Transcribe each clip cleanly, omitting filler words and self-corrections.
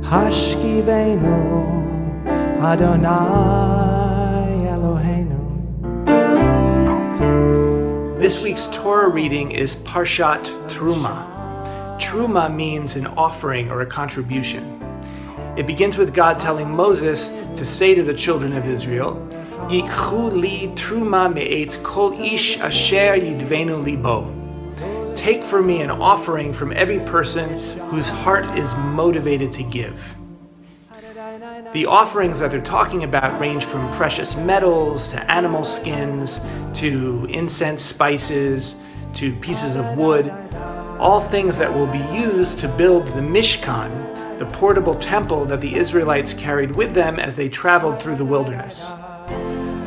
Hashkivenu Adonai Eloheinu. This week's Torah reading is Parshat Terumah. Terumah means an offering or a contribution. It begins with God telling Moses to say to the children of Israel, Yikchu li terumah me'et Kol Ish Yidveinu Libo. Take for me an offering from every person whose heart is motivated to give. The offerings that they're talking about range from precious metals to animal skins to incense spices to pieces of wood, all things that will be used to build the Mishkan, the portable temple that the Israelites carried with them as they traveled through the wilderness.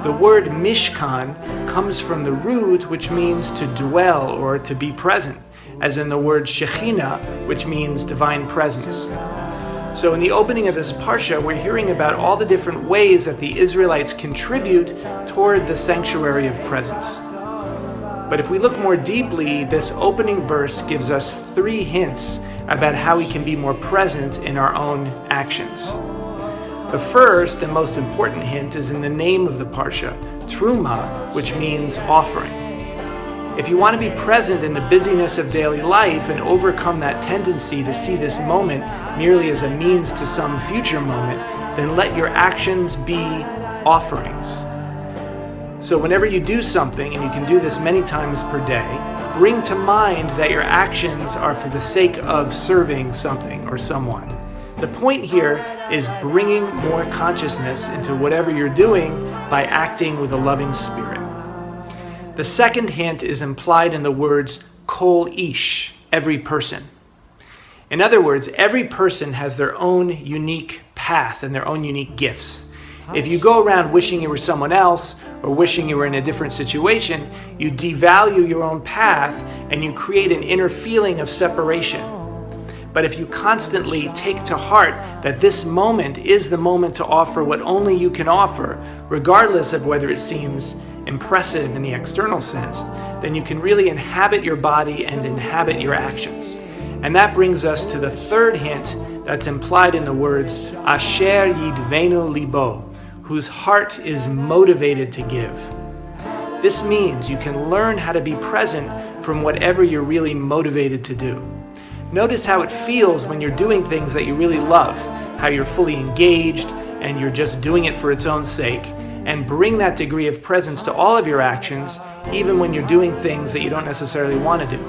The word Mishkan comes from the root which means to dwell or to be present, as in the word Shekhinah, which means divine presence. So in the opening of this Parsha, we're hearing about all the different ways that the Israelites contribute toward the sanctuary of presence. But if we look more deeply, this opening verse gives us 3 hints about how we can be more present in our own actions. The first and most important hint is in the name of the Parsha, Terumah, which means offering. If you want to be present in the busyness of daily life and overcome that tendency to see this moment merely as a means to some future moment, then let your actions be offerings. So whenever you do something, and you can do this many times per day, bring to mind that your actions are for the sake of serving something or someone. The point here is bringing more consciousness into whatever you're doing by acting with a loving spirit. The second hint is implied in the words Kol Ish Every Person. In other words, every person has their own unique path and their own unique gifts. If you go around wishing you were someone else or wishing you were in a different situation, you devalue your own path and you create an inner feeling of separation. But if you constantly take to heart that this moment is the moment to offer what only you can offer, regardless of whether it seems impressive in the external sense, then you can really inhabit your body and inhabit your actions. And that brings us to the third hint that's implied in the words Asher Yidveinu Libo, whose heart is motivated to give. This means you can learn how to be present from whatever you're really motivated to do. Notice how it feels when you're doing things that you really love, how you're fully engaged and you're just doing it for its own sake, and bring that degree of presence to all of your actions, even when you're doing things that you don't necessarily want to do.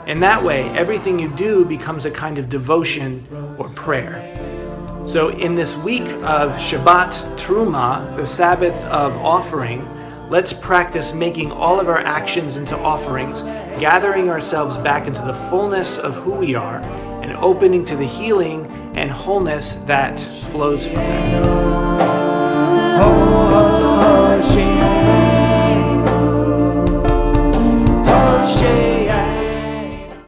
In that way, everything you do becomes a kind of devotion or prayer. So in this week of Shabbat Terumah, the Sabbath of offering, let's practice making all of our actions into offerings, gathering ourselves back into the fullness of who we are, and opening to the healing and wholeness that flows from that.